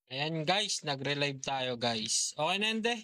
Ayan guys, nagre-live tayo guys. Okay na hindi?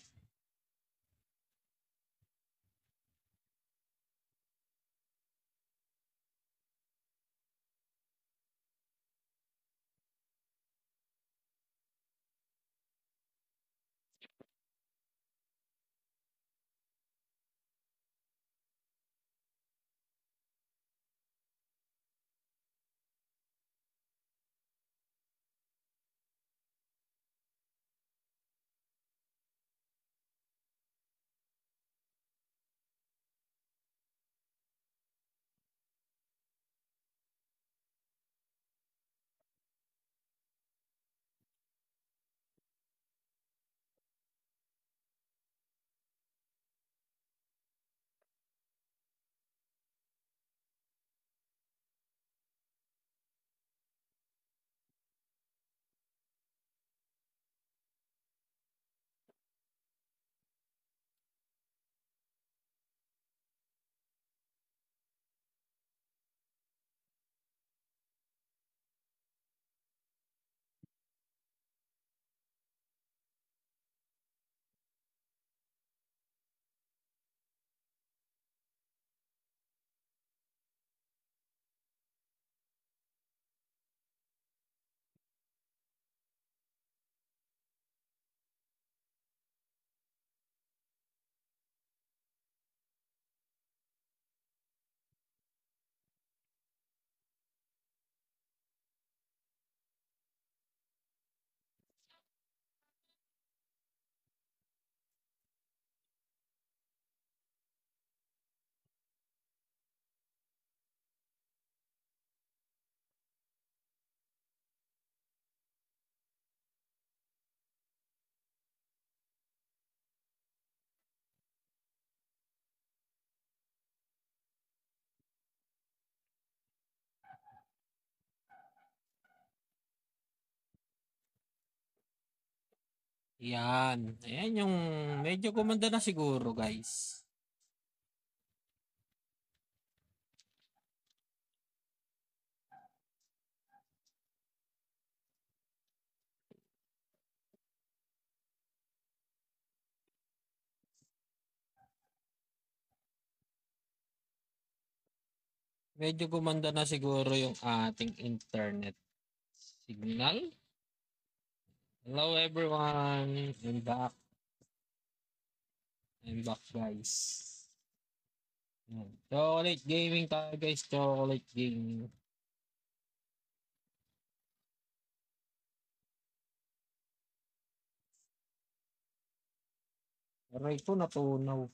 Yan. Ayan yung medyo gumanda na siguro guys. Medyo gumanda na siguro yung ating internet signal. Hello everyone. I'm back. I'm back guys. Yan. Chocolate gaming tayo guys. Chocolate gaming. Aray ko natunaw.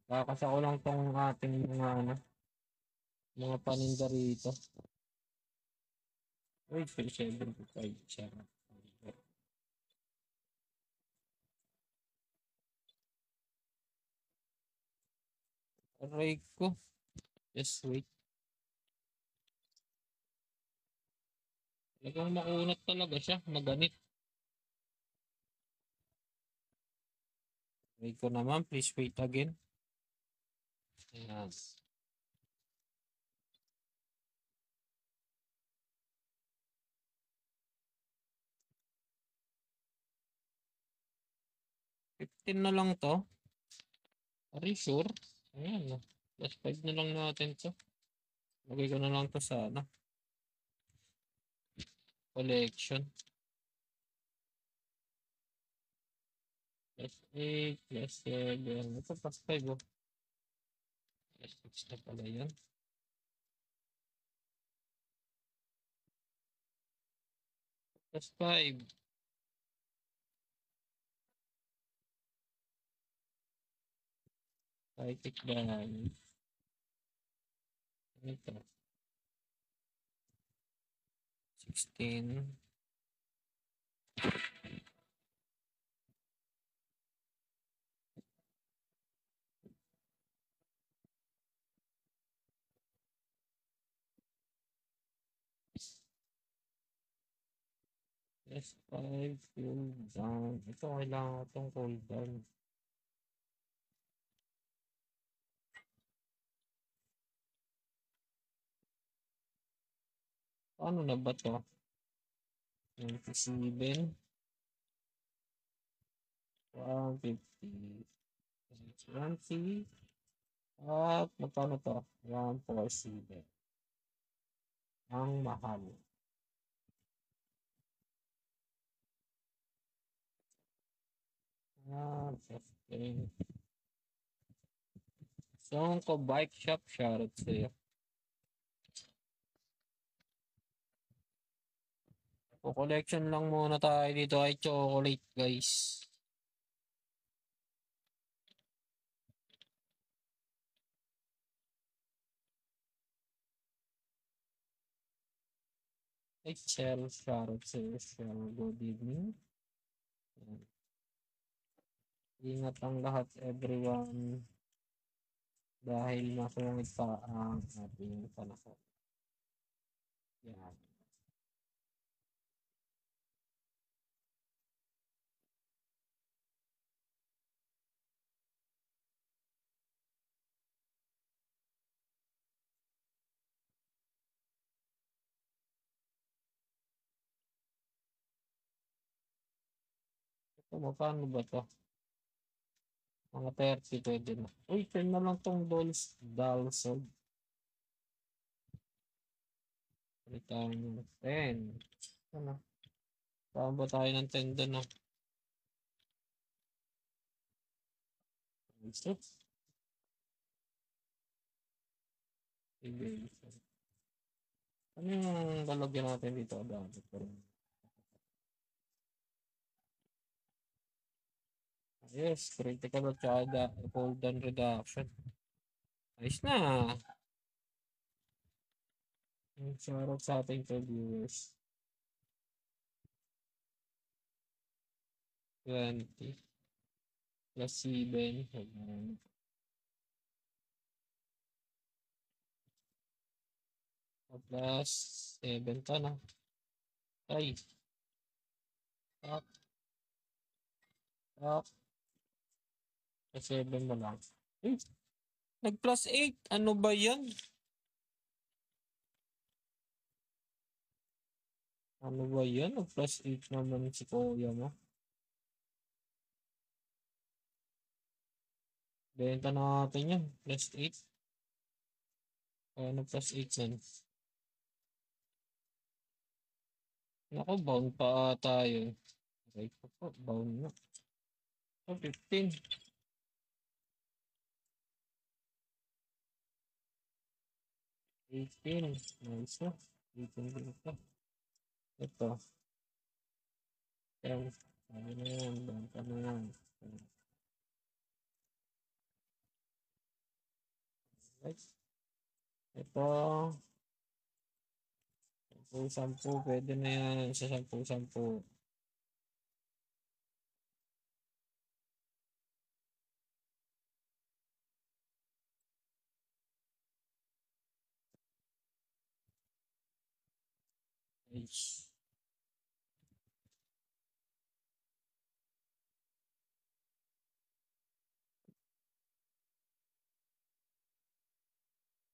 Kakasa ko lang tong ating mga paninda rito. Uy, 375 siya. Aray ko. Just wait. Talagang makunat talaga siya. Maganit. Aray ko naman. Please wait again. Ayan. $15 na lang to. Are you sure? Ayan. Plus 5 na lang natin to. Lagay ko na lang to sa collection. Plus 8, plus 7. Ito plus 5 oh. Plus 6 na pala yan. Plus 5. Psychic value. Ito. 16. Plus 5. Cool down. Ito kailangan ko itong cool down. Ano na ba to? 97. 150. 1C. At magkano to? 147. Ang mahal. Okay. So, ko bike shop, shoutout sa'yo. O collection lang muna tayo dito ay chocolate, guys. Ay, Shell, shoutout sa'yo, Shell. Good evening. Yan. Ingat ang lahat, everyone. Dahil masungit pa ang ating panahon. Yan. Ito, magkano ba to? Mga 30 pwede na. Uy, 10 na lang tong Dalsod. Palitan mo 10. Ano? Saan ba tayo ng 10 doon, no? Gusto? Sige. Ano yung lalagyan natin dito? Dami pa rin. Yes, critical at saka cold and reduction. Ayos na. Shoutout sa ating viewers. 20 plus 7. Plus 7 to na. Ay. Up. Up. Plus 7 mo lang. Nag plus 8. Ano ba yan? Ano ba yan? Nag plus 8 naman si Kuya mo. Benta natin yan. Plus 8. Ano plus 8 yan? Naku, bound pa tayo. Okay po, bound na. So, 15. 18. Nice na. 18 din ito. Ito. 10. Ano na yan? Banta na yan. Right. Ito. 10. Pwede na yan. Sa 10. Nice.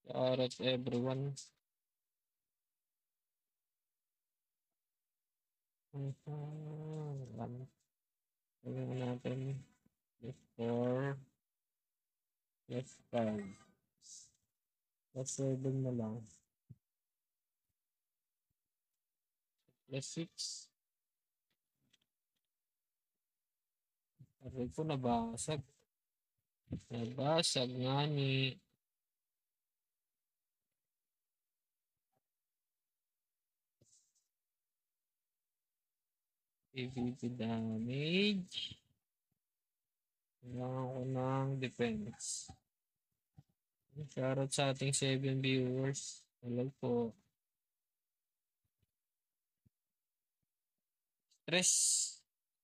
Shoutout everyone. Tingnan natin. Plus 4. Plus 5. Plus 7 na lang. Plus 6. Aray ko, nabasag. Nabasag nga ni. PVP damage. Kailangan ko ng defense. Shoutout sa ating 7 viewers. Hello po. Stress.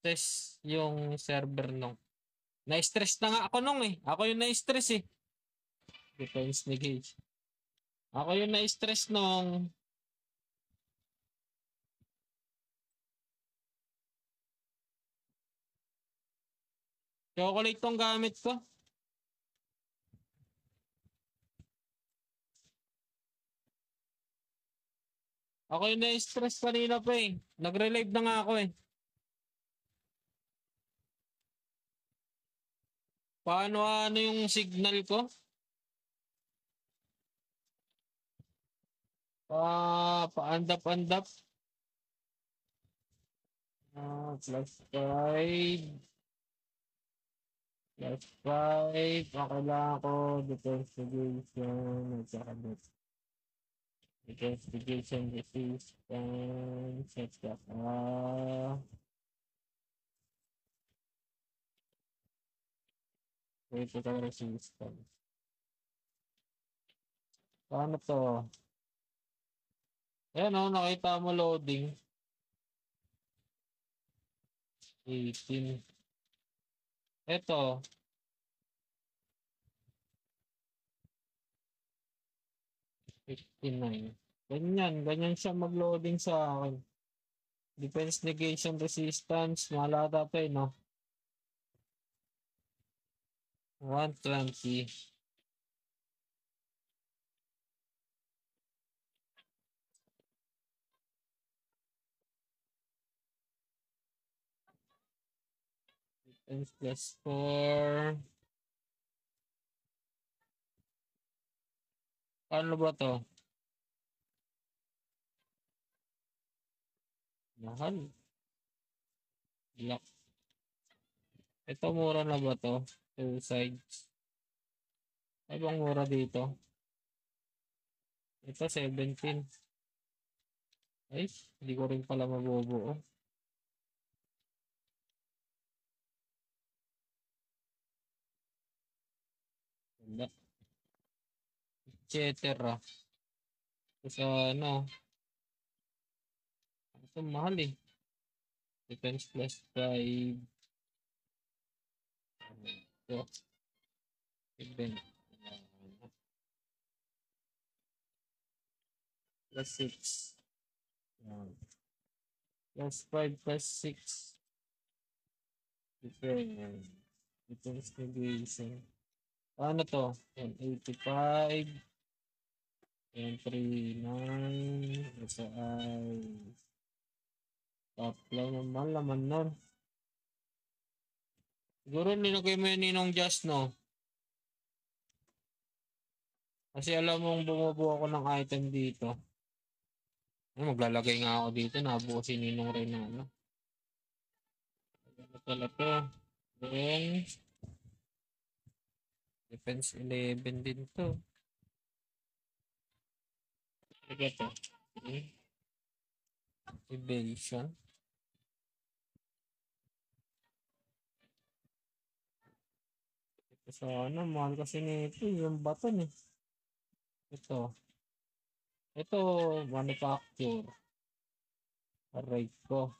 Stress yung server nung. Na-stress na nga ako nung eh. Ako yung na-stress eh. Defense ni Gage. Ako yung na-stress nung. Chocolate tong gamit ko. Ako yung na-stress kanina pa eh. Nag-relive na nga ako eh. Paano ano yung signal ko? Paandap-andap. Plus 5. Plus 5. Kailangan ko defensivation. At saka investigation resistance. At saka critical resistance. Paano to? Ayan o, nakita mo loading. 18. Ito. 59. Ganyan siya mag-loading sa akin. Defense negation resistance. Malata pa eh, no? 120. Defense plus 4. Paano ba to? Mahal. Lock. Ito mura na ba to? Two sides. Ay bang mura dito? Ito 17. Ay, hindi ko rin pala mabubuo. Wala. Etcetera. Sa ano? Ito mahal eh. Defense plus 5. Ito. Event. Plus 6. Plus 5 plus 6. Defense negation. Ano to? 85. 39. Ito ay top line naman. Laman nun. Siguro nilagay mo yun Ninong Just, no? Kasi alam mong bumubuo ako ng item dito. Ay, maglalagay nga ako dito. Nabuo si Ninong Renano. Ano pala to? Yung Defense 11 din to. Ano to? Evasion. Ito sa ano, mahal kasi nito yung baton eh. Ito. Ito, manufacture. Aray ko.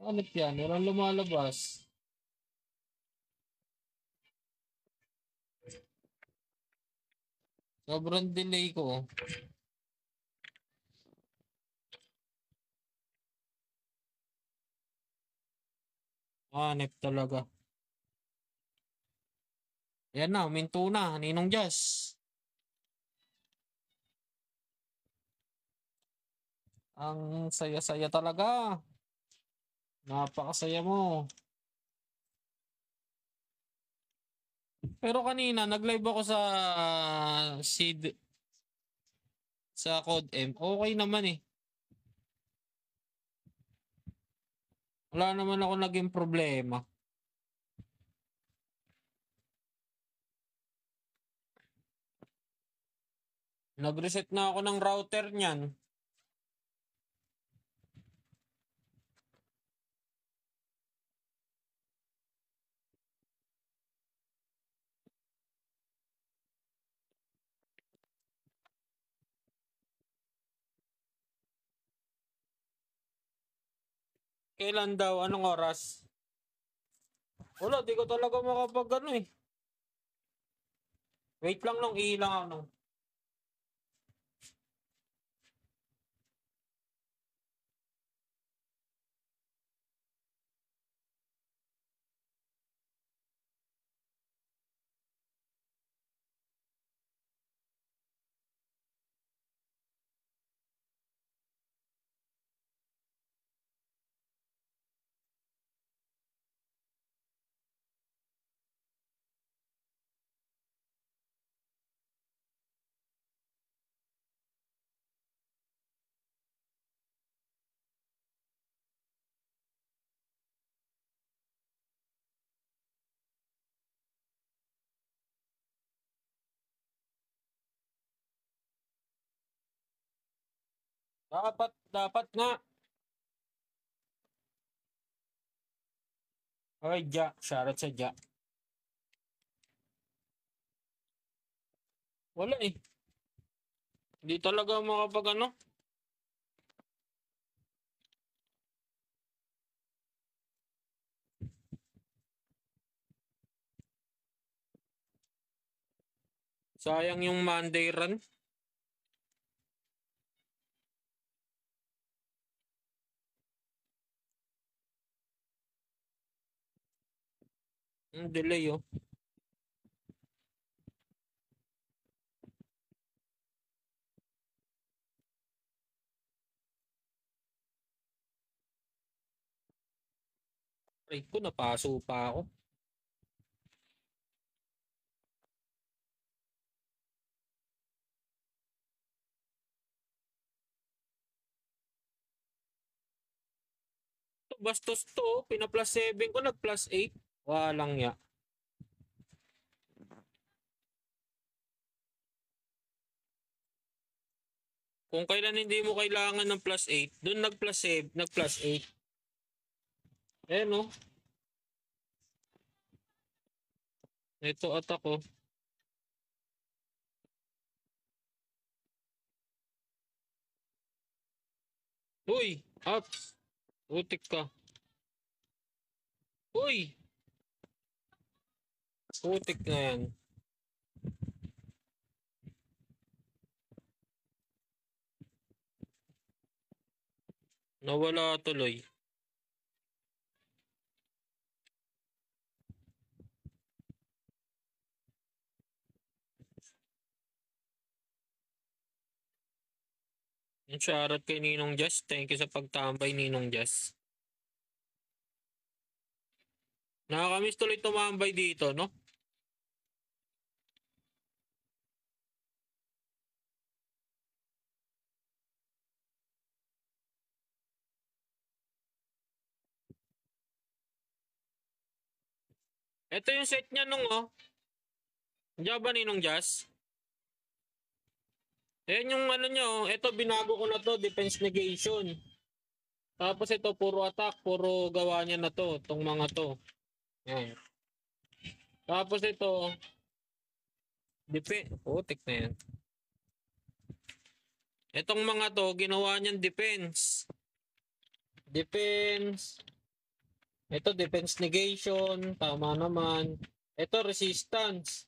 Ano yan? Walang lumalabas. Sobrang delay ko. Hanep talaga. Yan na, minto na. Ninong Jazz. Ang saya-saya talaga. Napakasaya mo. Pero kanina, nag-live ako sa seed sa Code M. Okay naman eh. Wala naman ako naging problema. Nag-reset na ako ng router niyan. Kailan daw? Anong oras? Wala, di ko talaga makapag ano eh. Wait lang nung ihilang ako nung. Dapat nga. Okay, Ja. Shoutout sa Ja. Wala eh. Hindi talaga makapag ano. Sayang yung Monday run. Yung delay oh. Ay ko, napaso pa ako. Bastos to, pina-plus 7 ko, nag-plus 8. Walang ya. Kung kailan hindi mo kailangan ng plus 8, doon nag-plus 7, nag-plus 8. Eh no, ito at ako. Uy, ups. Utik ka. Uy, utik na yan. Nawala tuloy. Yung shoutout kay Ninong Jazz. Thank you sa pagtambay, Ninong Jazz. Nakakamiss tuloy tumambay dito, no? Ito yung set niya nung, oh. Diyan ba, Ninong Jazz? Ayan yung ano niya, oh. Ito, binago ko na to, defense negation. Tapos ito, puro attack, puro gawa niya na to, itong mga to. Ayan. Tapos ito, defense. Putik na yan. Itong mga to, ginawa niyang defense. Defense. Ito, defense negation. Tama naman. Ito, resistance.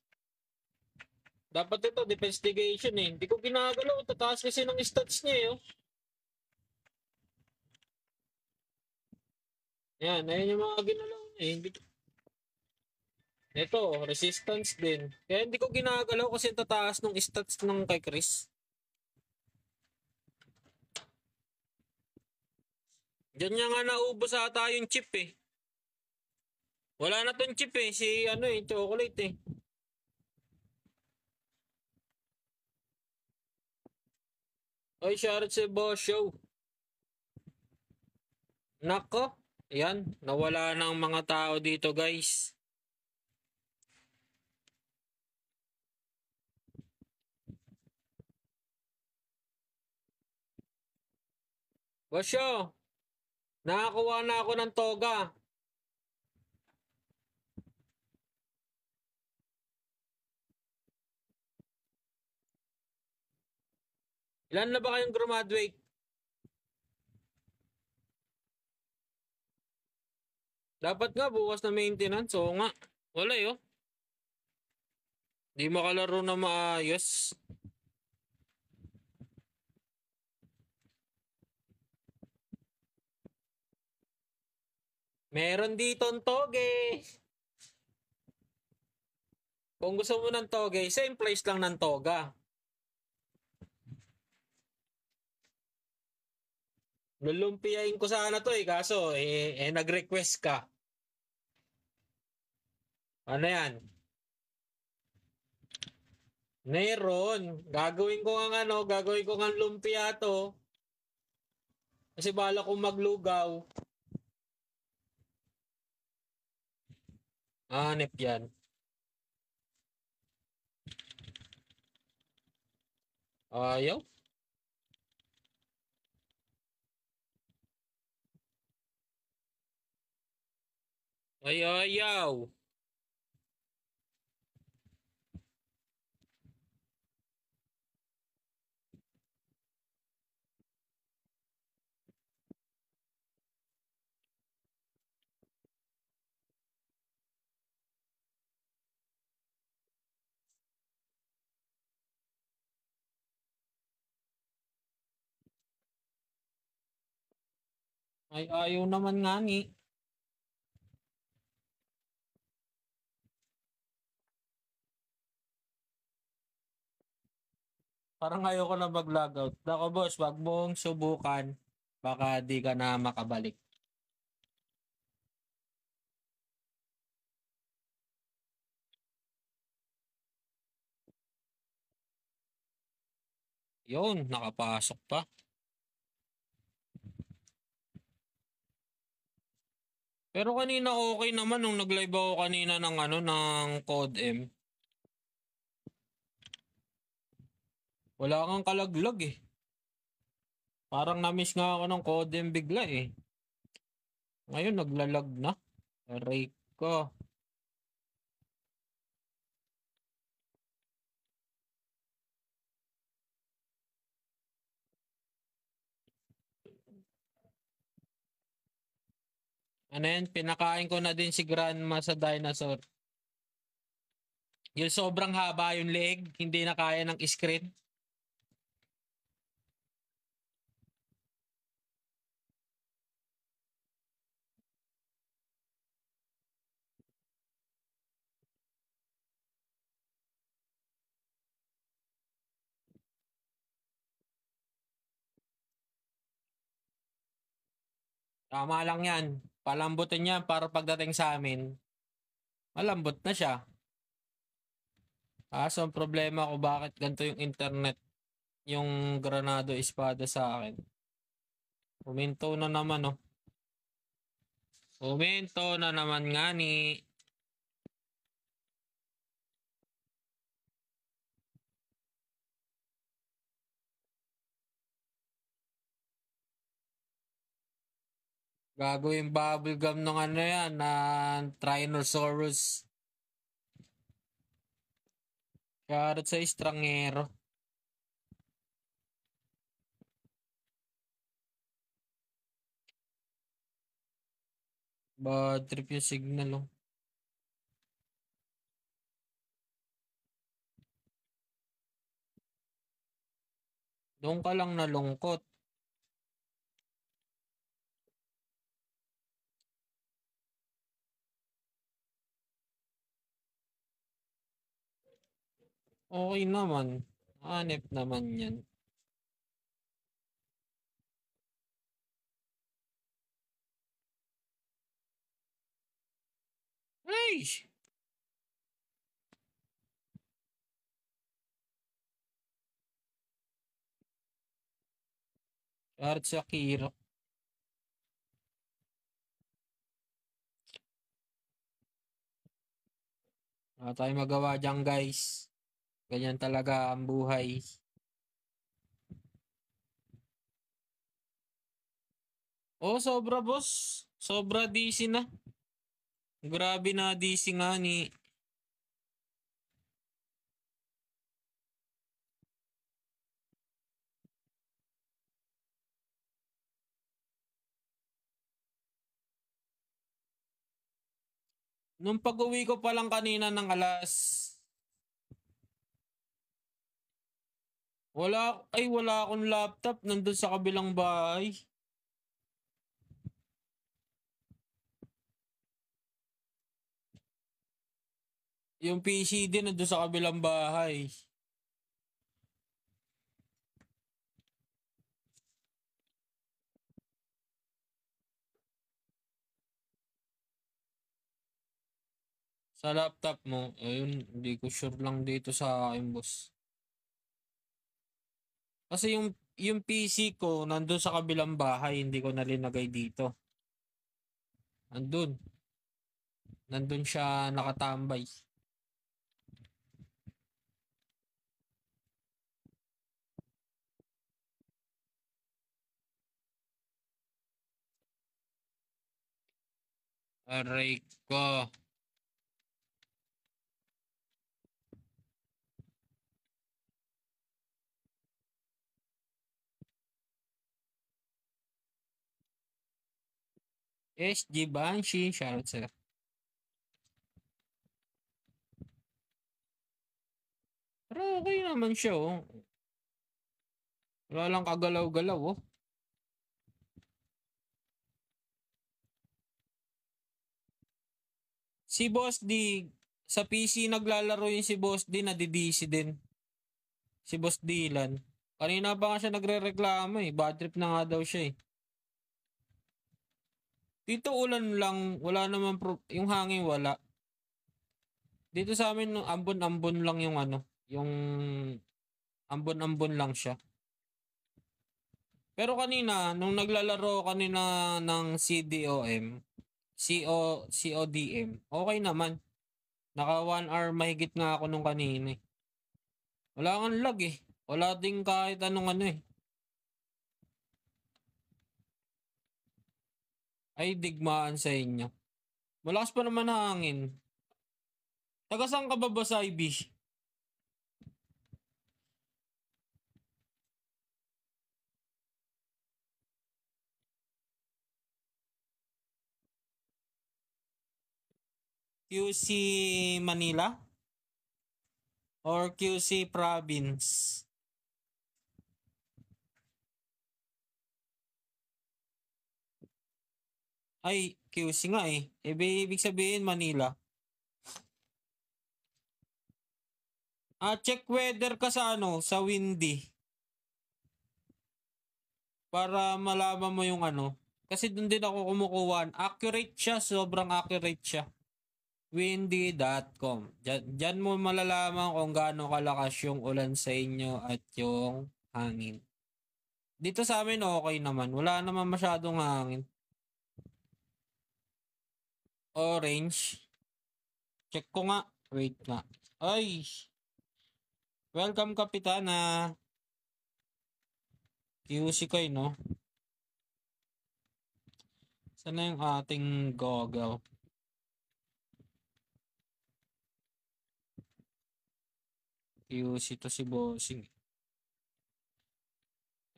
Dapat ito, defense negation eh. Hindi ko ginagalaw. Tataas kasi ng stats niya eh. Oh. Yan, ayan yung mga ginalaw niya eh. Ito, resistance din. Kaya hindi ko ginagalaw kasi tataas ng stats ng kay Chris. Diyan niya nga naubos ata yung chip eh. Wala na tong chip eh. Si ano eh, chocolate eh. Ay, shoutout sa boss show. Nako, yan. Nawala ng mga tao dito guys. Boss show, nakakuha na ako ng toga. Ilan na ba kayong graduate? Dapat nga bukas na maintenance. Oo nga. Wala yun. Di makalaro na maayos. Meron dito ang toge. Kung gusto mo ng toge, same place lang ng toga. Lulumpiyain ko sana to eh, kaso nag-request ka. Ano yan? Meron. Gagawin ko ng lumpia to. Kasi bala kong maglugaw. Hanep yan. Ayaw. Ay, ayaw. Ay, ayaw naman nga ni. Parang ayoko na mag-logout. Nako boss, wag mong subukan. Baka di ka na makabalik. Yun, nakapasok pa. Pero kanina okay naman nung nag-live ako kanina ng ano ng Code M. Wala kang kalaglag eh. Parang na-miss nga ako ng Code M bigla eh. Ngayon naglalag na. Aray ko. Ano yan? Pinakain ko na din si Grandma sa dinosaur. Yung sobrang haba yung leg, hindi na kaya ng screen. Tama lang yan. Palambutin yan para pagdating sa amin. Malambot na siya. Kaso ang problema ko bakit ganito yung internet, yung Granado Espada sa akin. Uminto na naman oh. Uminto na naman nga ni. Gago yung bubblegum ng ano yan, na Trinosaurus. Karot sa estrangero. Bad trip yung signal oh. Doon ka lang nalungkot. Okay naman. Hanep naman yan. Ay! Karot sa Kiro. Wala tayong magawa dyan guys. Ganyan talaga ang buhay. Oh, sobra boss. Sobra DC na. Grabe na DC nga ni. Nung pag-uwi ko pa lang kanina ng alas. Wala akong laptop. Nandun sa kabilang bahay. Yung PC din nandun sa kabilang bahay. Sa laptop mo, ayun, hindi ko sure lang dito sa akin, boss. Kasi yung PC ko nandun sa kabilang bahay, hindi ko nalinagay dito. Nandun. Nandun siya nakatambay. Aray ko. SG Banshee, shoutout sir. Pero okay naman siya, oh. Wala lang kagalaw-galaw, oh. Si Boss D, sa PC naglalaro yung si Boss D, nadidisi din. Si Boss Dylan. Kanina pa nga siya nagre-reklamo eh. Bad trip na nga daw siya eh. Dito ulan lang, wala naman yung hangin wala. Dito sa amin ambon-ambon lang yung ano, yung ambon-ambon lang siya. Pero kanina nung naglalaro kanina ng CDOM, CODM, okay naman. Naka 1 hour mahigit nga ako nung kanina eh. Wala kang lag eh. Wala ding kahit anong ano eh. Ay digmaan sa inyo. Malakas pa naman hangin. Taga saan ka ba ba sa IB? QC Manila? Or QC Province? Ay, QC nga eh. Ibig sabihin Manila. Check weather ka sa ano, sa windy. Para malaman mo yung ano. Kasi doon din ako kumukuha. Accurate siya, sobrang accurate siya. Windy.com. Diyan mo malalaman kung gaano kalakas yung ulan sa inyo at yung hangin. Dito sa amin okay naman. Wala naman masyadong hangin. Orange. Check ko nga. Wait nga. Ay. Welcome Kapitana. QC kayo no? Sana yung ating goggle? QC to si Bossing.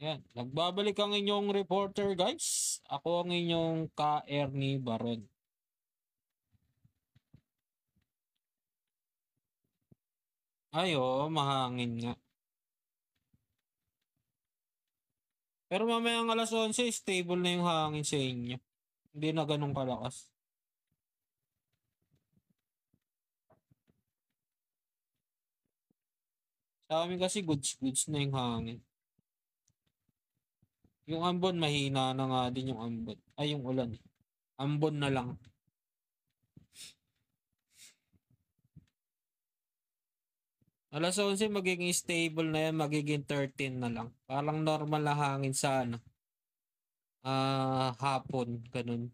Yan. Nagbabalik ang inyong reporter guys. Ako ang inyong ka-Ernie Baron. Ay mahangin nga. Pero mamayang alas 11, stable na yung hangin sa inyo. Hindi na ganun kalakas. Sa amin kasi goods na yung hangin. Yung ambon, mahina na nga din yung ambon. Ay, yung ulan. Ambon na lang. Alas 11, magiging stable na yan. Magiging 13 na lang. Parang normal na hangin sa ano. Hapon. Ganun.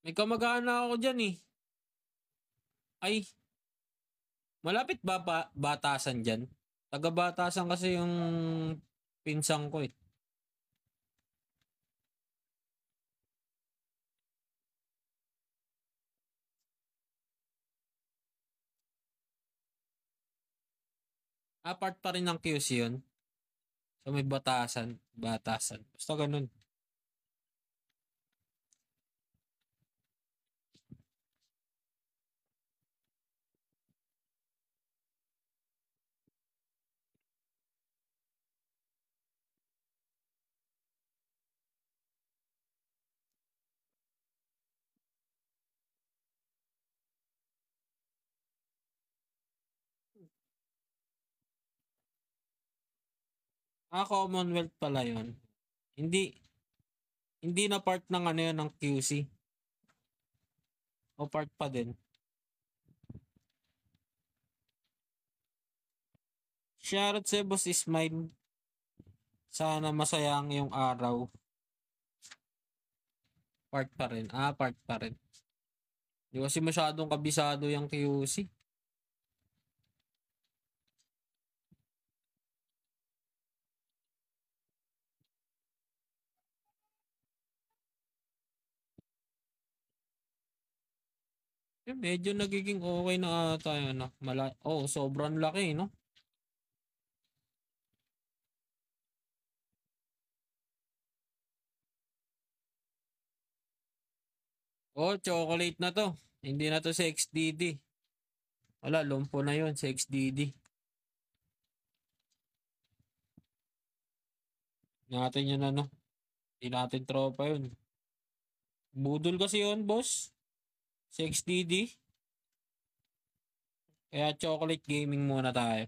May kamag-anak ako dyan eh. Ay, malapit ba batasan dyan? Taga-batasan kasi yung pinsang ko eh. Part pa rin ng QC yun. So may batasan. Basta ganun. Commonwealth pala yun. Hindi na part ng ano yun, ng QC. O part pa din. Shoutout sa Boss Ismail. Sana masaya ang iyong araw. Part pa rin. Part pa rin. Di kasi masyadong kabisado yung QC. Medyo nagiging okay na ata yun, no? Sobrang laki, no? Oh, chocolate na to. Hindi na to sa XDD. Wala, lumpo na yun sa XDD. Natin yun ano. Hindi natin tropa yun. Budol kasi yun, boss. Sa XDD. Kaya chocolate gaming muna tayo.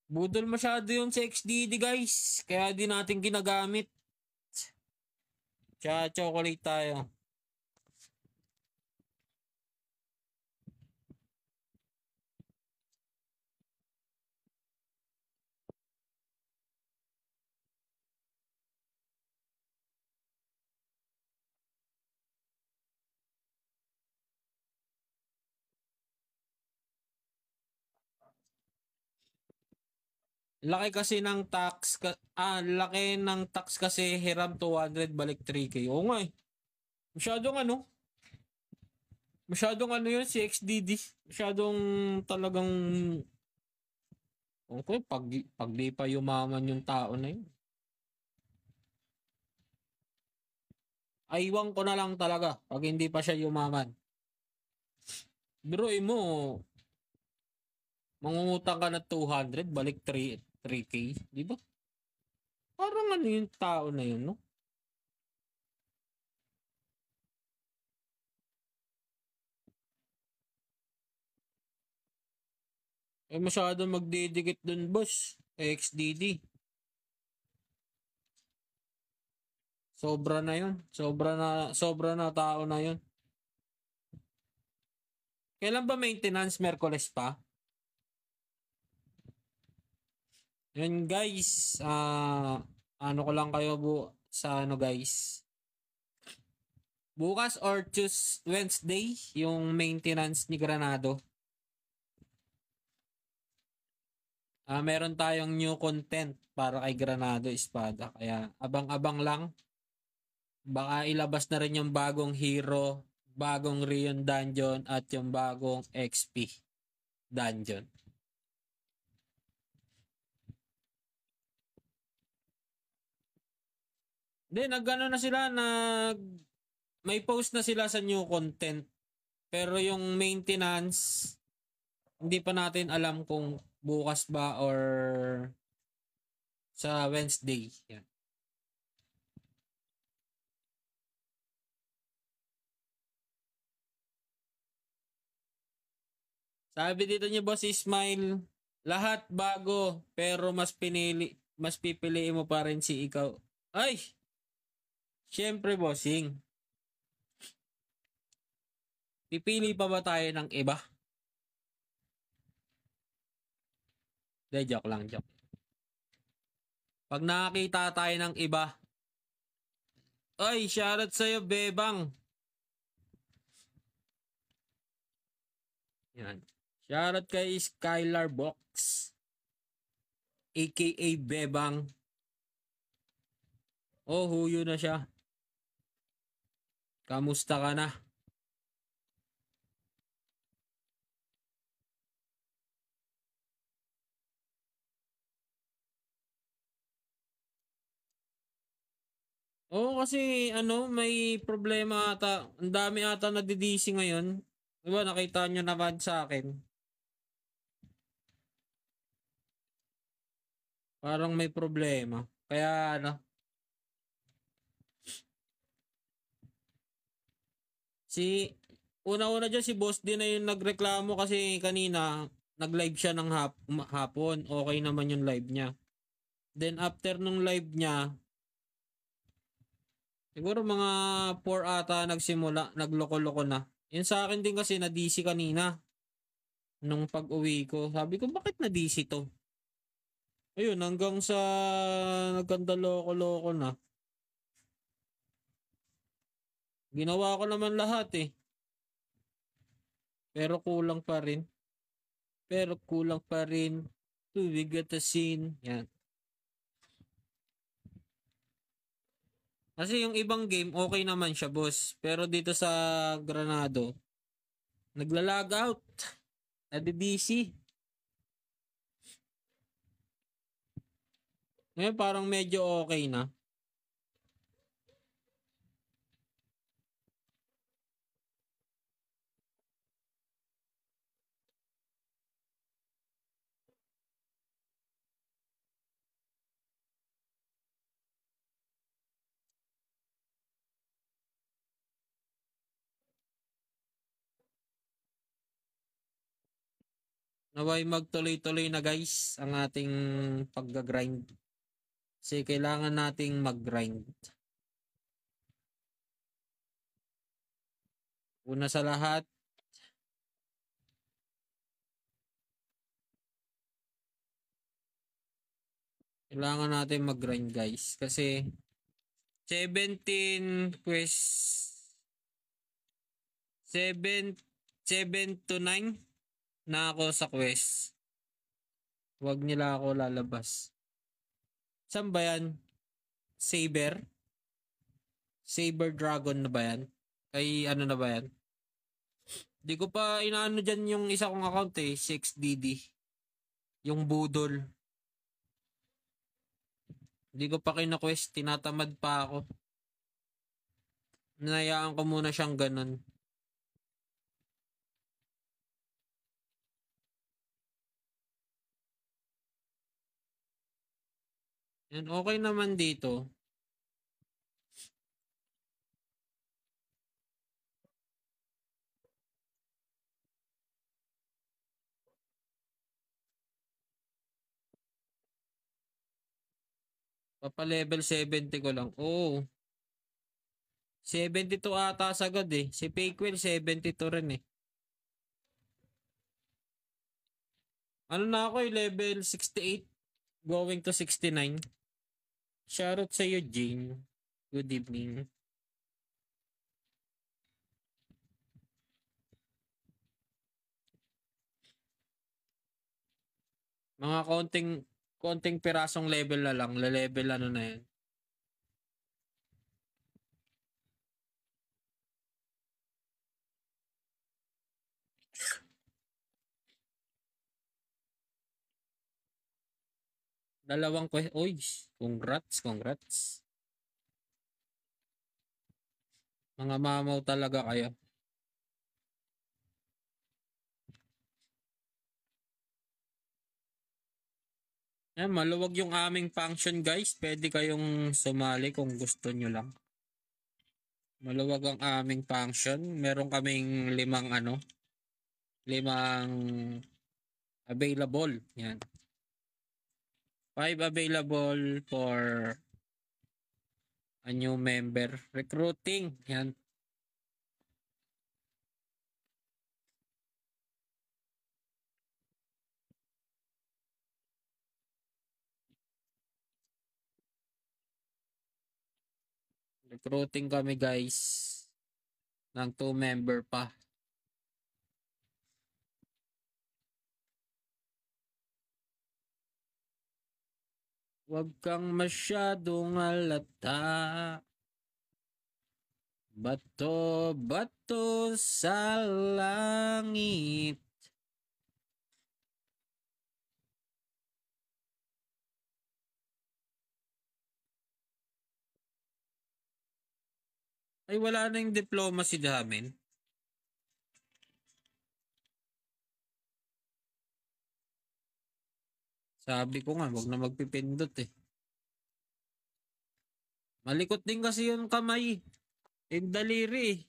Budol masyado yun sa XDD, guys. Kaya di natin ginagamit. Kaya chocolate tayo. Laki ng tax kasi hiram 200 balik 3K. Oo nga eh. Masyadong ano, masyadong ano yun si XDD. Masyadong talagang okay, pag di pa yumaman yung tao na yun. Aywan ko na lang talaga pag hindi pa siya yumaman. Biruin mo, mangungutang ka na 200, balik 3K, di ba? Parang ano yung tao na yun, no? Masyado magdidikit dun, boss. XDD. Sobra na yun. Sobra na tao na yun. Kailan ba maintenance? Merkules pa? Yun guys, ano ko lang kayo sa ano guys. Bukas or Wednesday, yung maintenance ni Granado. Meron tayong new content para kay Granado Espada. Kaya abang-abang lang. Baka ilabas na rin yung bagong hero, bagong Rion Dungeon at yung bagong XP Dungeon. Then nagano na sila, may post na sila sa new content. Pero yung maintenance, hindi pa natin alam kung bukas ba or sa Wednesday. Yan. Sabi dito niya Boss Ismail, lahat bago pero mas pipiliin mo pa rin si ikaw. Ay! Siyempre bossing. Pipili pa ba tayo ng iba? De, joke lang, joke. Pag nakakita tayo ng iba, ay, shoutout sa'yo, Bebang. Yan. Shoutout kay Skylar Box. AKA Bebang. Oh, huyo na siya. Kamusta ka na? Oo, kasi ano, may problema ata. Ang dami ata na DDC ngayon. Diba, nakita nyo naman sa akin. Parang may problema. Kaya ano, una-una dyan si Boss din na yung nagreklamo kasi kanina nag-live siya ng hapon. Okay naman yung live niya. Then after nung live niya, siguro mga 4 ata nagsimula, nagloko-loko na. Yun sa akin din kasi na DC kanina. Nung pag-uwi ko, sabi ko bakit na DC to? Ayun, hanggang sa nagkanda loko-loko na. Ginawa ko naman lahat eh. Pero kulang pa rin. Tubig at asin. Yan. Kasi yung ibang game, okay naman siya, boss. Pero dito sa Granado, nagla-log out. Nadidisi. Ngayon parang medyo okay na. Naway magtuloy-tuloy na guys ang ating pag-grind. Kasi kailangan nating mag-grind. Una sa lahat, kailangan natin mag-grind guys. Kasi 17 quest 7 7 to 9 na ako sa quest. Huwag nila ako lalabas. Saan ba yan? Saber? Saber Dragon na ba yan? Kay ano na ba yan? Di ko pa inaano dyan yung isa kong account eh. 6DD. Yung budol. Di ko pa kina-quest. Tinatamad pa ako. Nanayaan ko muna siyang ganun. Yan, okay naman dito. Papa level 70 ko lang. Oo. 72 ata sagad eh. Si Paquel 72 rin eh. Ano na ako eh, level 68 going to 69. Shoutout sa iyo, Jane. Good evening. Mga konting pirasong level na lang. Le-level ano na yan. Dalawang quest. Uy, congrats. Mga mamaw talaga kayo. Eh, maluwag yung aming function guys. Pwede kayong sumali kung gusto nyo lang. Maluwag ang aming function. Meron kaming limang available. Yan. 5 available for a new member. Recruiting. Yan. Recruiting kami guys. Ng 2 member pa. Huwag kang masyadong alata. Bato sa langit. Ay, wala na yung diplomacy namin. Sabi ko nga, wag na magpipindot eh. Malikot din kasi yung kamay. Yung daliri eh.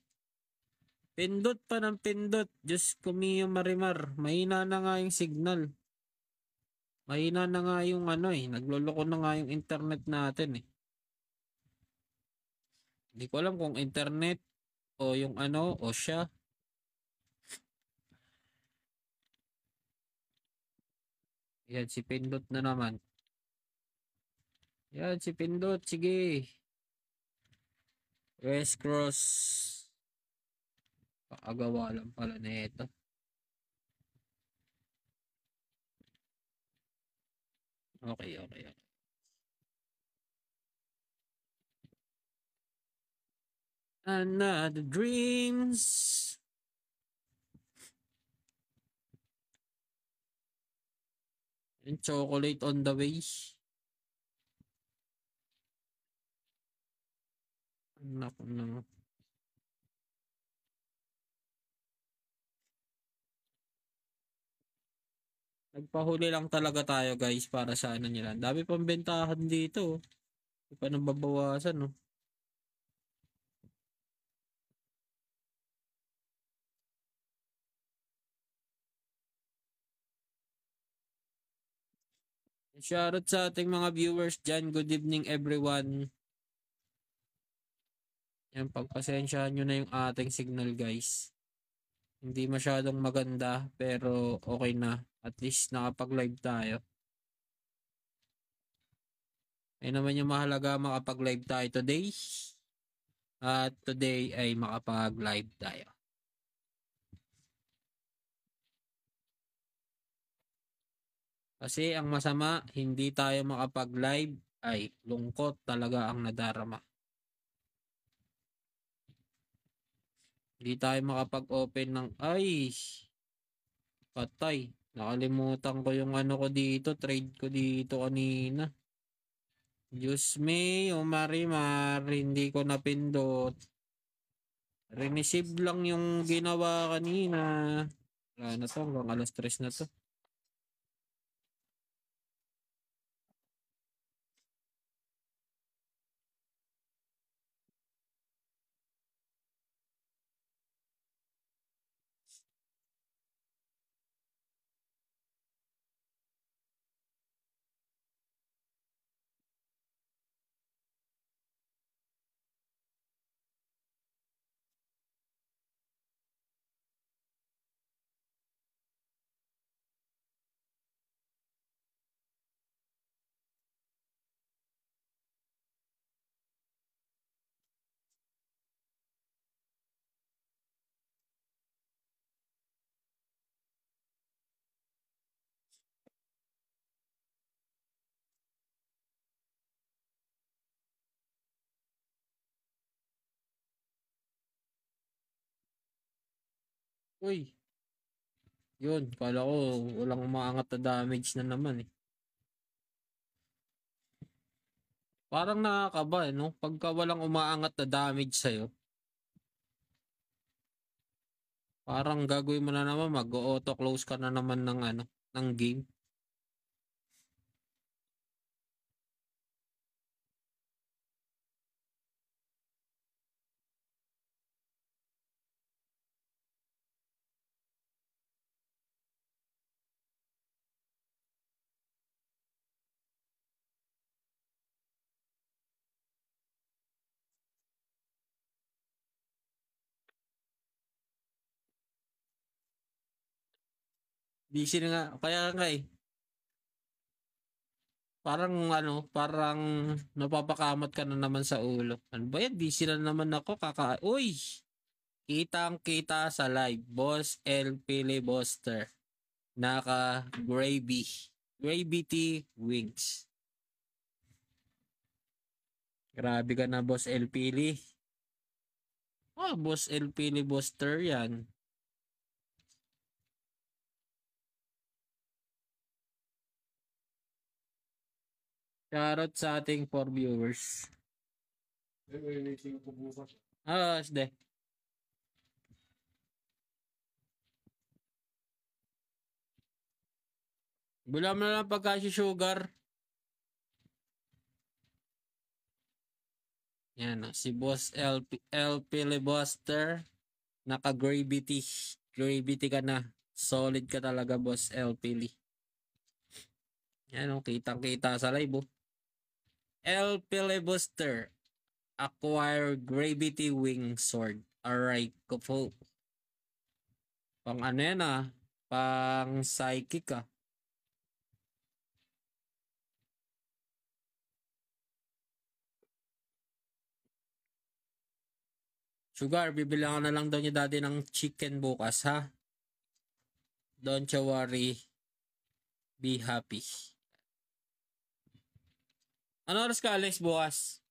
Pindot pa ng pindot. Diyos ko Mio Marimar. Mahina na nga yung signal. Mahina na nga yung nagloloko na nga yung internet natin eh. Hindi ko alam kung internet o yung o siya. Yan, si Pindot na naman. Yan, si Pindot. Sige. West Cross. Pakagawa lang pala na ito. Okay. Another dreams. And chocolate on the way. Naku na. Nagpahuli lang talaga tayo guys para sa ano nila. Dami pang bentahan dito. Hindi pa nababawasan no. Shoutout sa ating mga viewers dyan. Good evening everyone. Yan, pagpasensyahan nyo na yung ating signal guys. Hindi masyadong maganda pero okay na. At least nakapag-live tayo. Ay naman yung mahalaga makapag-live tayo today. At today ay makapag-live tayo. Kasi ang masama, hindi tayo makapag-live ay lungkot talaga ang nadarama. Hindi tayo makapag-open ng ay patay. Nakalimutan ko yung ano ko dito, trade ko dito kanina. Diyos me, o Marimar, hindi ko napindot. Receive lang yung ginawa kanina. Wala na to, hanggang alas 3 na to. Uy, yun, kala ko walang umaangat na damage na naman eh. Parang nakakaba eh, no? Pagka walang umaangat na damage sa'yo, parang gagawin mo na naman, mag-auto close ka na naman ng ano, ng game. Busy na nga, kaya nga eh. Parang ano, parang napapakamat ka na naman sa ulo. Ano ba yan? Busy na naman ako, Uy! Kitang-kita sa live, Boss L. Filibuster. Naka Gravy. Gravy Tea Wings. Grabe ka na, Boss L. Pili. Boss L. Filibuster yan. Shoutout sa ating 4 viewers. Sde. Bulam na lang pagka si Sugar. Yan, si Boss L. Filibuster. Naka-gravity. Gravity ka na. Solid ka talaga, Boss L. Pili. Yan, kitang-kita sa live, oh. L. Filibuster. Acquire Gravity Wing Sword. Alright, ko po. Pang ano yan pang psychic Sugar, bibilang na lang daw niya dati ng chicken bukas ha. Don't you worry. Be happy. Ano oras ka alis bukas?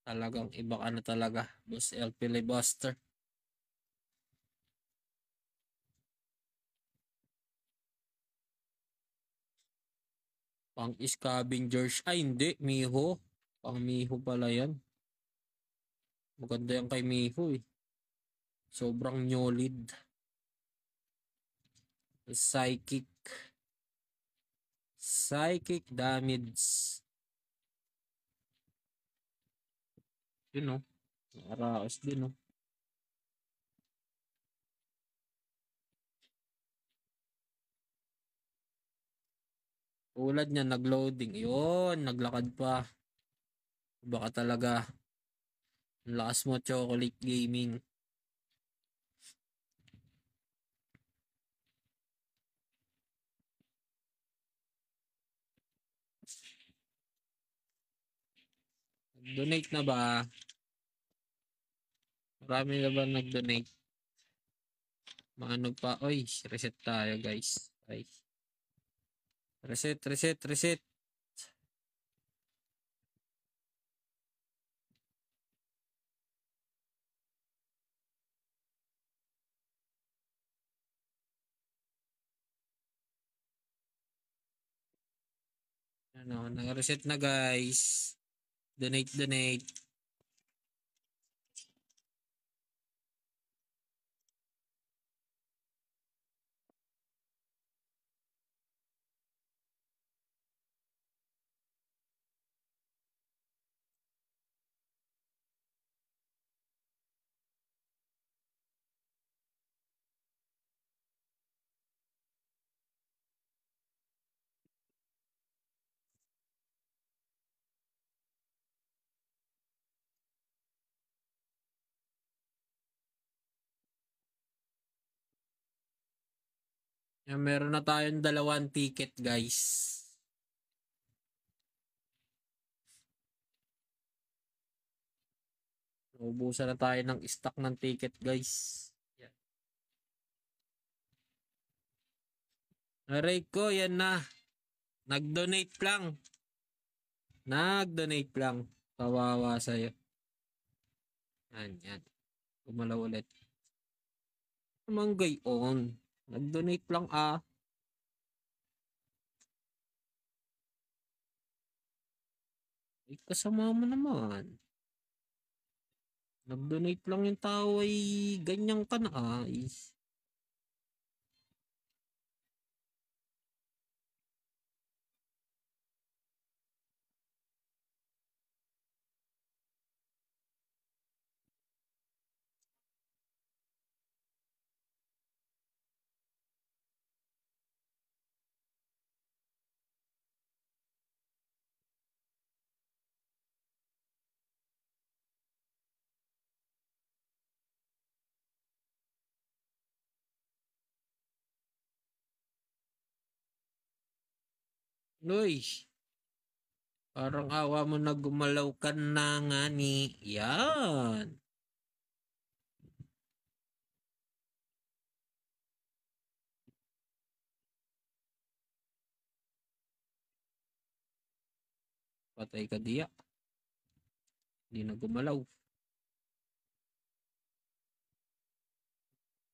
Talagang iba ka na talaga, Boss El Filibuster. Pang scavengers. Ay, hindi. Miho. Pang Miho pala yan. Maganda yan kay Miho eh. Sobrang nyolid. Psychic. Psychic damage. Yun o. Araos din o. Tulad niya, nag-loading. Yun, naglakad pa. Baka talaga. Ang lakas mo, Chocolate Gaming. Donate na ba? Marami na ba nag-donate? Maano pa? Oy, reset tayo guys. Ay. Reset, reset, reset. Ano, nag-reset na guys. Donate, donate. Yan, meron na tayong 2 ticket guys. Naubusan na tayo ng stock ng ticket guys. Yan. Aray ko, yan na. Nag-donate lang. Nag-donate lang. Kawawa sa'yo. Yan, yan. Gumalaw ulit. Manggay on. Nag-donate lang ah. Ay, kasama mo naman. Nag-donate lang yung tao ay ganyan ka na ay. Uy, parang awa mo na gumalaw ka na nga ni. Yan. Patay ka diya. Hindi na gumalaw.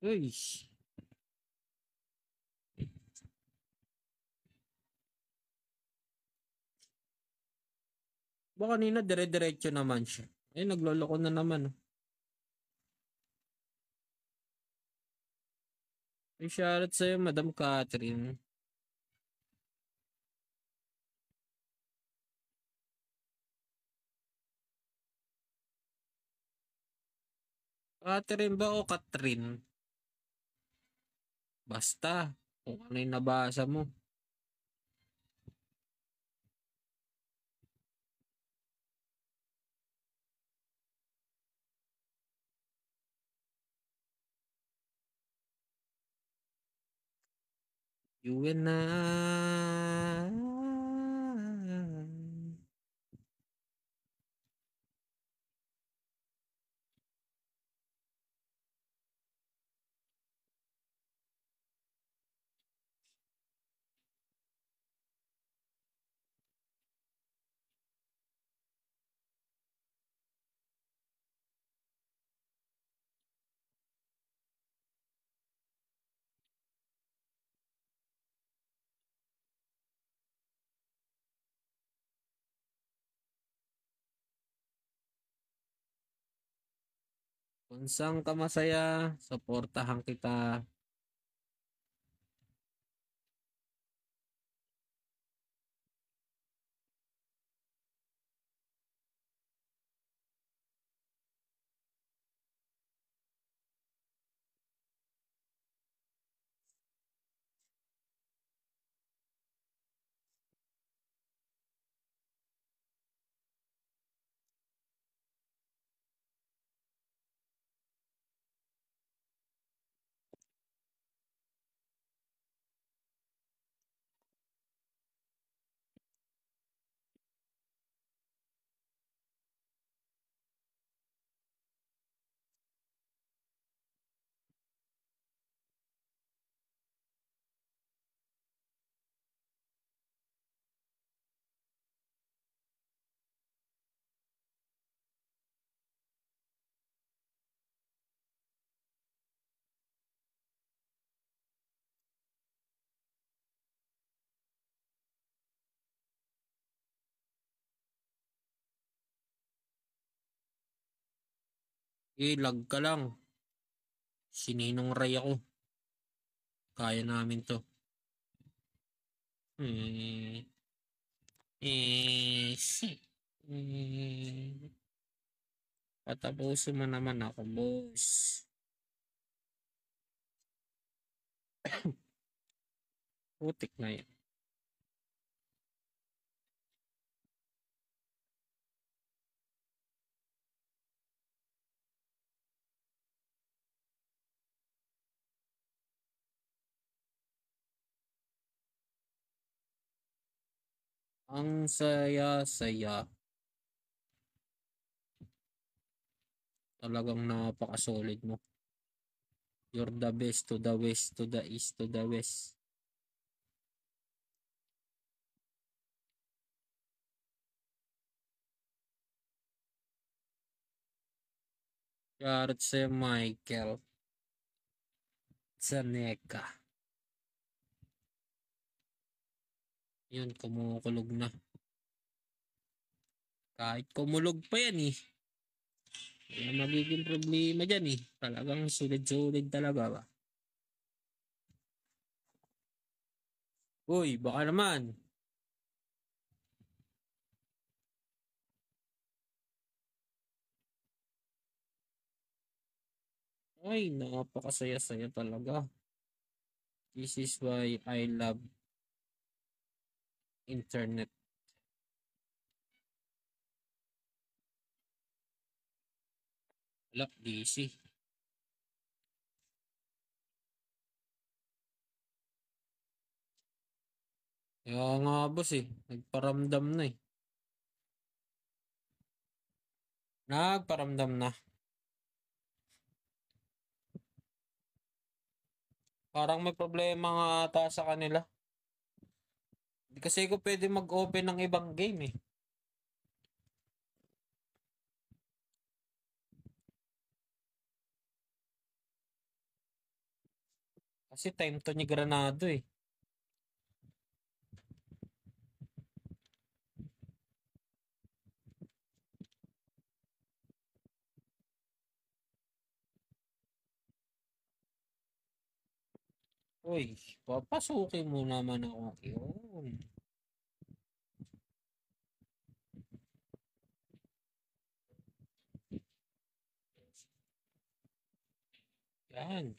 Uy. Baka kanina dire-diretso naman siya. Eh, nagloloko na naman. Ay, shoutout sa'yo, Madam Catherine. Catherine ba o Catherine? Basta. Kung ano yung nabasa mo. You and I. Kung saan ka masaya, suportahan kita. Lag ka lang. Sininong Ray ako. Kaya namin to. Eh, si. Eh, patapusin mo naman ako, boss. Putik na yan. Ang saya-saya. Talagang napaka-solid mo. You're the best to the west, to the east, to the west. Shoutout sa Michael Zaneka. Yun, kumukulog na. Kahit kumulog pa yan eh. Wala magiging problema dyan eh. Talagang sulit-sulit talaga ba? Uy, baka naman. Ay, napakasaya-saya talaga. This is why I love internet. Wala, DC. Kaya nga boss eh. Nagparamdam na eh. Nagparamdam na. Parang may problema nga ata sa kanila. Hindi kasi ko pwede mag-open ng ibang game eh. Kasi time to ni Granado eh. Uy, papasukin mo naman ako. Yun. Yan.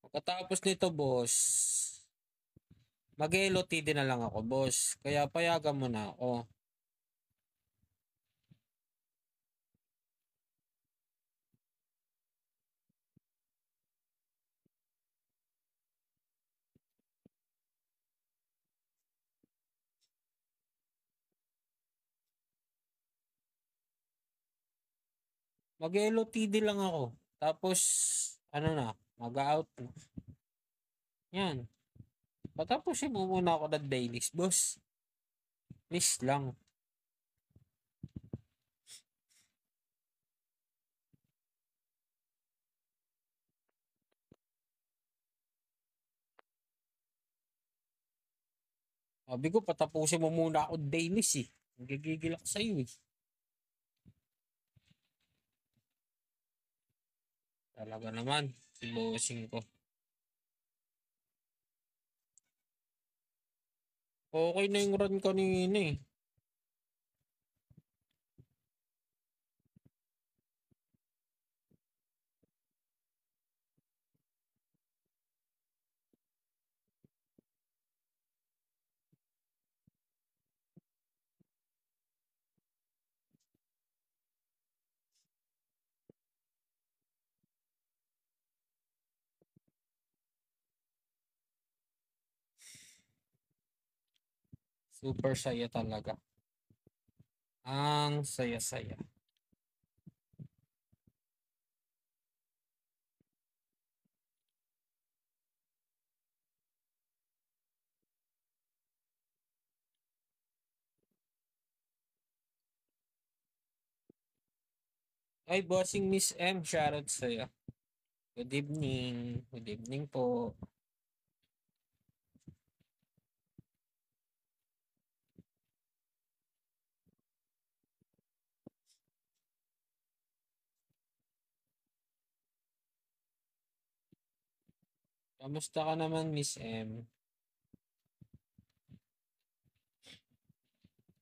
Pagkatapos nito, boss, mag-LOTD na lang ako, boss. Kaya payagan mo na ako. Mag-LOTD lang ako. Tapos, ano na, mag-out. Yan. Patapusin mo muna ako ng dailies, boss. Please lang. Sabi ko, patapusin mo muna ako dailies eh. Nagigigil ako sa'yo eh. Talaga naman, si bossing ko. Okay na yung run kanina eh. Super saya talaga. Ang saya-saya. Ay, bossing Miss M, shoutout sa'yo. Good evening. Good evening po. Kamusta ka naman, Miss M?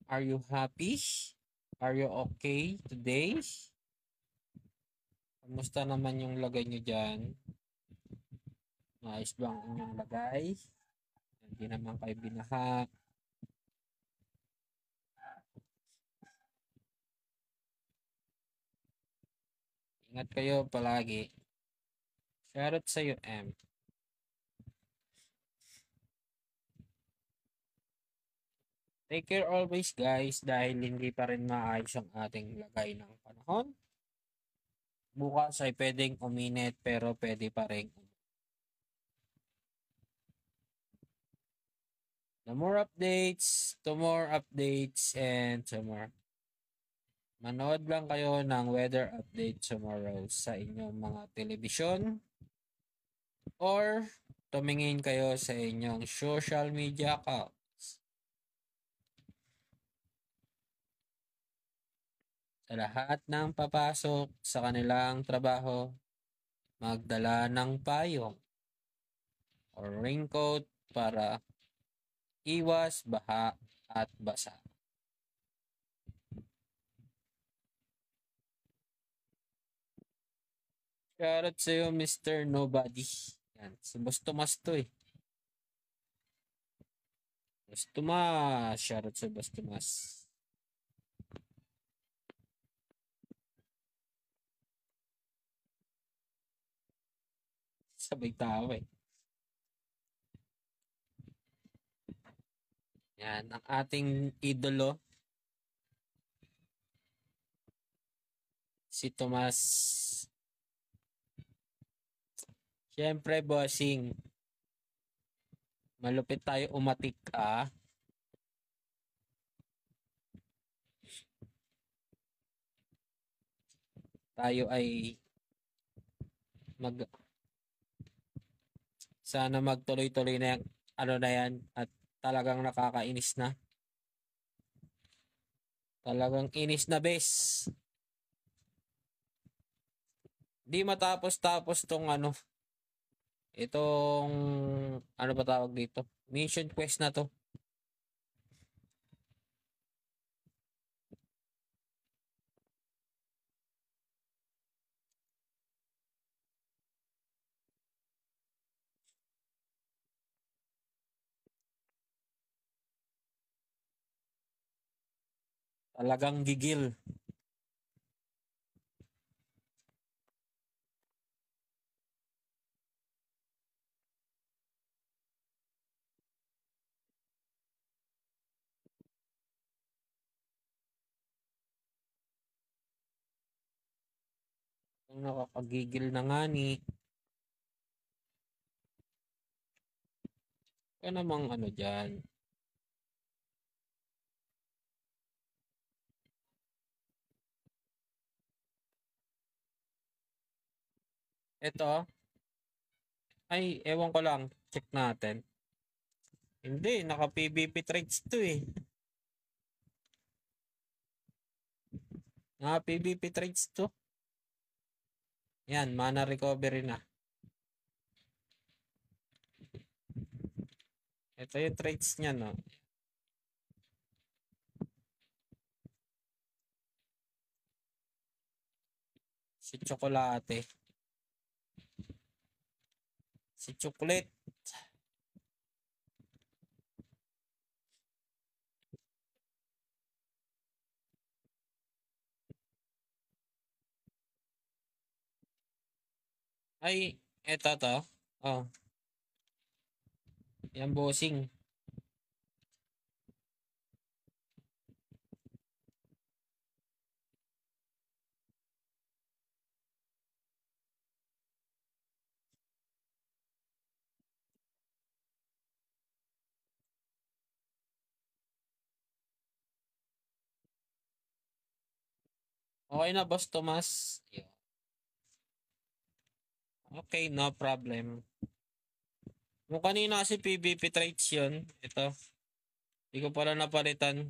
Are you happy? Are you okay today? Kamusta naman yung lagay nyo dyan? Maayos ba ang inyong lagay? Hindi naman kayo binaha. Ingat kayo palagi. Shoutout sa'yo, M. Take care always, guys, dahil hindi pa rin maayos ang ating lagay ng panahon. Bukas ay pwedeng uminit pero pwede pa rin. The more updates, to more updates, and to more. Manood lang kayo ng weather update tomorrow sa inyong mga telebisyon or tumingin kayo sa inyong social media accounts. Sa lahat ng papasok sa kanilang trabaho, magdala ng payong or raincoat para iwas baha at basa. Shoutout sa'yo, Mr. Nobody. Yan, si Boss Tomas to eh. Boss Tomas. Shoutout sa Boss Tomas. Sabay tao eh. Yan, ang ating idolo. Si Tomas. Siyempre, bossing. Malupit tayo umatik ah. Tayo ay sana magtuloy-tuloy na yung ano na yan at talagang nakakainis na. Talagang inis na bes. Di matapos-tapos tong ano. Itong ano ba tawag dito? Mission quest na to. Talagang gigil. Nakakagigil na nga ni. Kaya namang ano dyan. Ito. Ay, ewan ko lang. Check natin. Hindi, naka PVP trades to eh. Naka PVP trades to. Yan, mana recovery na. Ito yung traits niya, no? Si Chocolate. Si Chocolate. Ay, eto to. Oh, yan bossing. Okay na, Boss Tomas. Okay, no problem. Yung kanina kasi PVP traits yun. Ito. Hindi ko pala napalitan.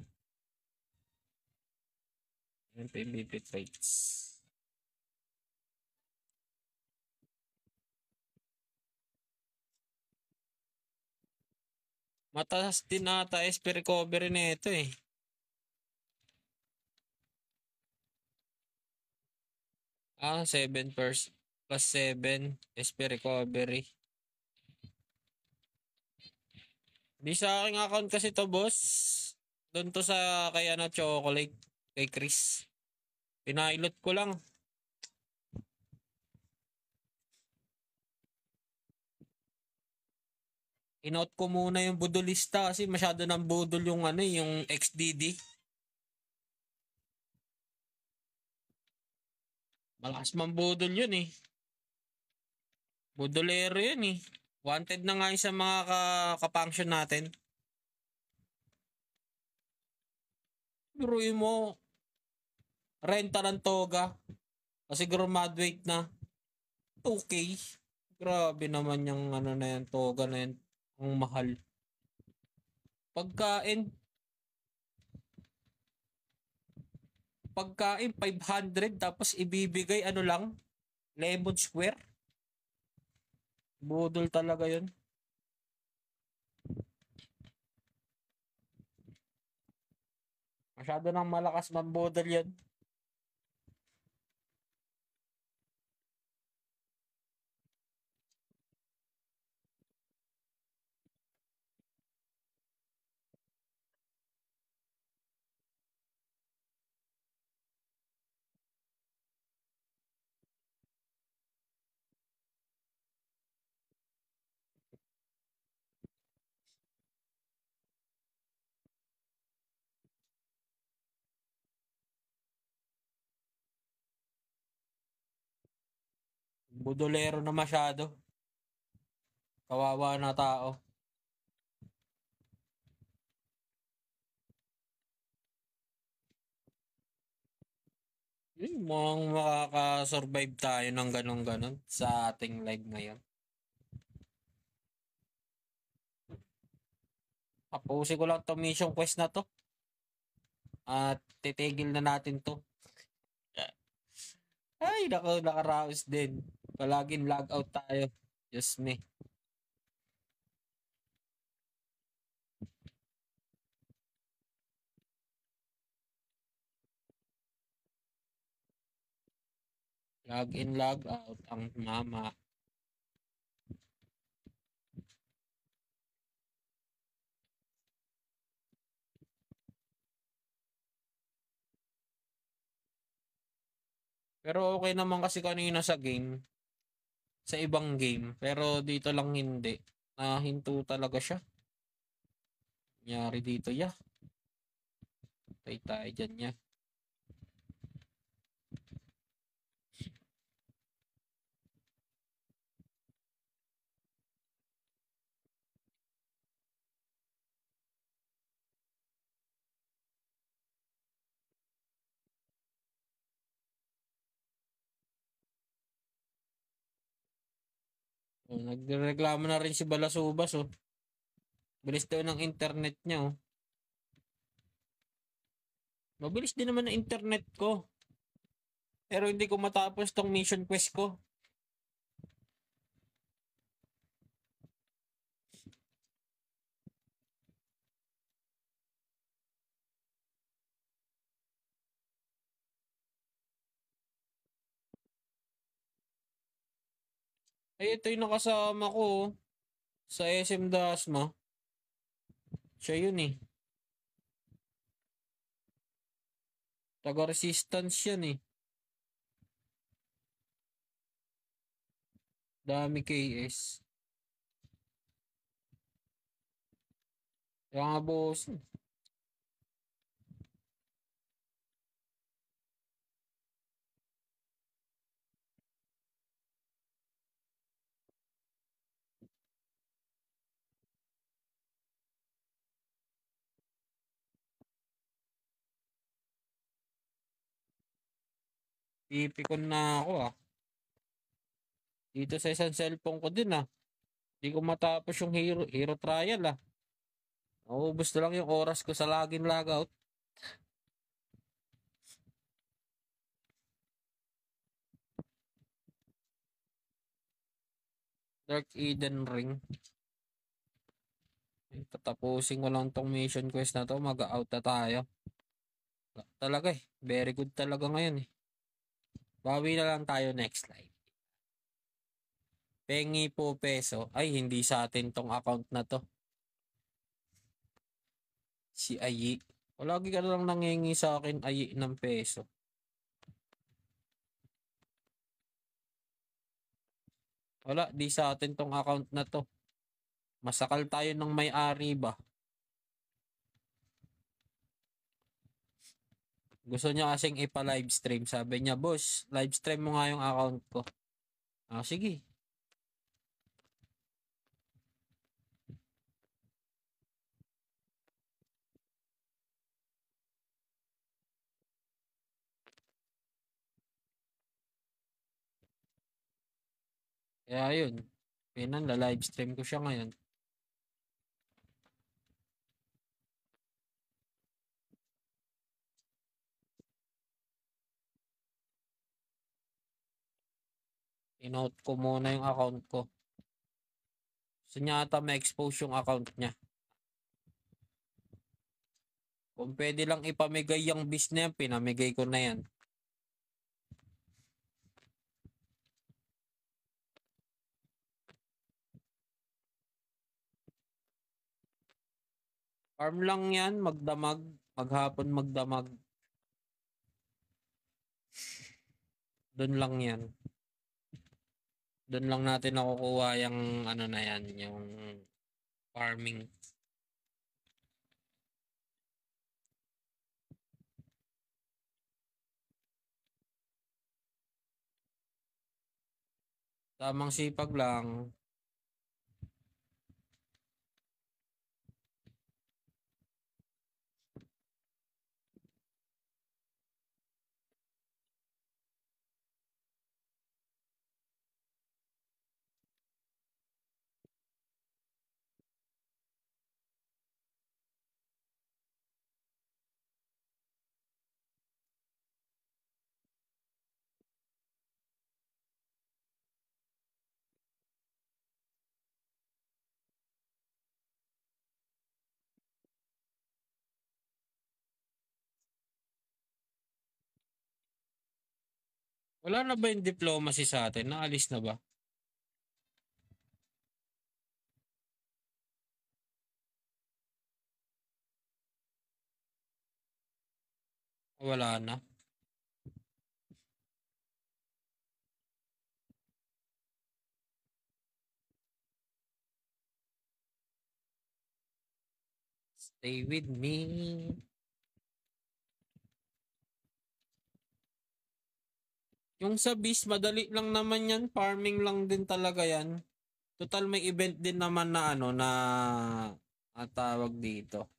Yung PVP traits. Mataas din ata SP recovery na ito eh. Ah, 7 plus 7 SP recovery. Di sa aking account kasi to, boss. Doon to sa kay ano, Chocolate. Kay Chris. Pinailot ko lang. Inout ko muna yung budolista kasi masyado ng budol yung ano, yung XDD. Malakas man budol yun eh. Budolero yun eh. Wanted na nga yung sa mga kapanksyon natin. Biruin mo, renta ng toga. Kasi graduate na. 2K. Grabe naman yung ano na yan, toga na yan. Ang mahal. Pagkain 500 tapos ibibigay ano lang, Lemon Square. Budol talaga yun. Masyado nang malakas mambudol yun. Budolero na masyado. Kawawa na tao. Mukhang makaka-survive tayo ng ganon-ganon sa ating live ngayon. Tapusin ko lang to mission quest na to. At titigil na natin to. Ay, nakaraos din. Palaging log out tayo. Just me. Log in, log out ang mama. Pero okay naman kasi kanina sa game. Sa ibang game. Pero dito lang hindi. Nahinto talaga siya. Nangyari dito ya. Patay tayo dyan ya. Oh, nagreklamo na rin si Balasubas oh. Bilis daw ng internet niya oh. Mabilis din naman ang internet ko. Pero hindi ko matapos tong mission quest ko. Ay, ito yung nakasama ko oh, sa SM Dasma. Siya yun eh. Taga-resistance yan eh. Dami KS. Kaya nga boss. Pipikon na ako ah. Dito sa isang cellphone ko din ah. Hindi ko matapos yung hero trial ah. Naubos na lang yung oras ko sa login logout. Dark Eden Ring. Tatapusin ko lang tong mission quest na to. Mag-out na tayo. Talaga eh. Very good talaga ngayon eh. Bawi na lang tayo next live. Pengi po peso. Ay, hindi sa atin tong account na to. Si Ayi. O lagi ka na lang nangingi sa akin Ayi ng peso. Wala, di sa atin tong account na to. Masakal tayo ng may-ari ba? Gusto niya kasing ipa-live stream. Sabi niya, boss, live stream mo nga yung account ko. Ah, sige. Kaya yun. Pinan, live stream ko siya ngayon. Inote ko muna yung account ko. So niya ata ma-expose yung account niya. Kung pwede lang ipamigay yung bis na yan, pinamigay ko na yan. Farm lang yan, magdamag, maghapon magdamag. Doon lang yan. Doon lang natin nakukuha yung ano na yan, yung farming. Tamang sipag lang. Wala na ba yung diplomacy sa atin? Naalis na ba? Wala na. Stay with me. Yung sa Beast, madali lang naman yan. Farming lang din talaga yan. Total may event din naman na ano na tawag dito.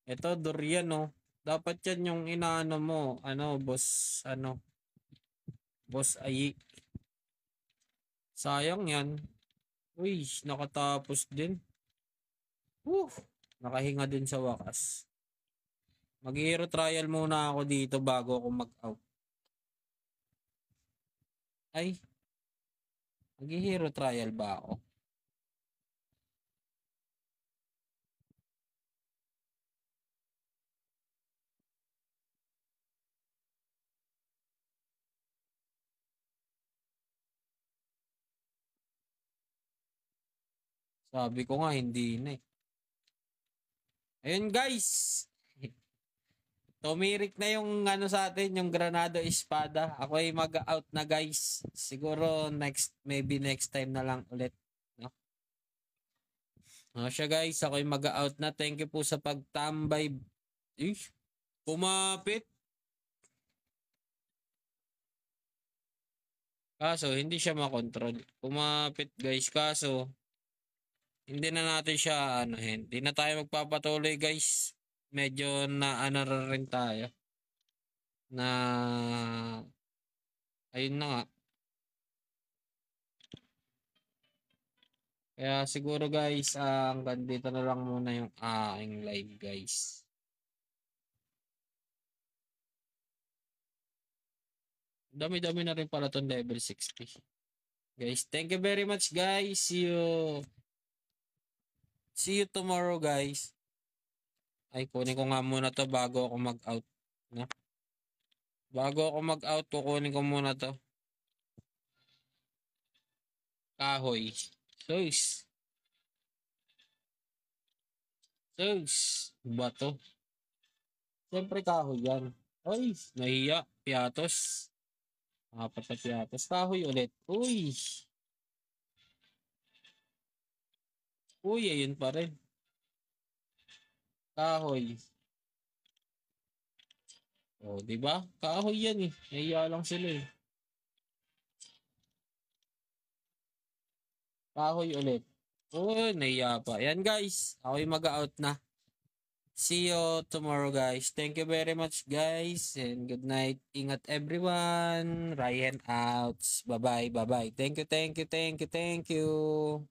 Ito, durian no. Dapat yan yung inaano mo. Ano, boss, ano, boss Ayi. Sayang yan. Uy, nakatapos din. Woo! Nakahinga din sa wakas. Mag-hero trial muna ako dito bago ako mag-out. Ay, mag-hero trial ba ako? Sabi ko nga, hindi na eh. Ayun guys. Tumirik na yung ano sa atin, yung Granado Espada. Ako ay mag-out na guys. Siguro maybe next time na lang ulit. No? Siya guys, ako ay mag-out na. Thank you po sa pagtambay. Pumapit. Kaso, hindi siya makontrol. Pumapit guys. Kaso, hindi na natin siya Hindi na tayo magpapatuloy guys. Medyo na rin tayo. Na ayun na nga. Kaya siguro guys, hanggang dito na lang muna yung aking live guys. Dami-dami na rin pala tong level 60. Guys, thank you very much guys. See you tomorrow guys. Ay, kunin ko nga muna to bago ako mag-out. No? Bago ako mag-out, kukunin ko muna to. Kahoy. Sus. Bato. Siyempre kahoy yan. Ay, nahiya. Piatos. Apat na piatos. Kahoy ulit. Uy. Ayun pa rin. Kahoy. Di ba? Kahoy yan eh. Nahiya lang sila eh. Kahoy ulit. Nahiya pa. Yan guys. Ako'y mag-out na. See you tomorrow guys. Thank you very much guys. And good night. Ingat everyone. Ryan out. Bye-bye. Bye-bye. Thank you.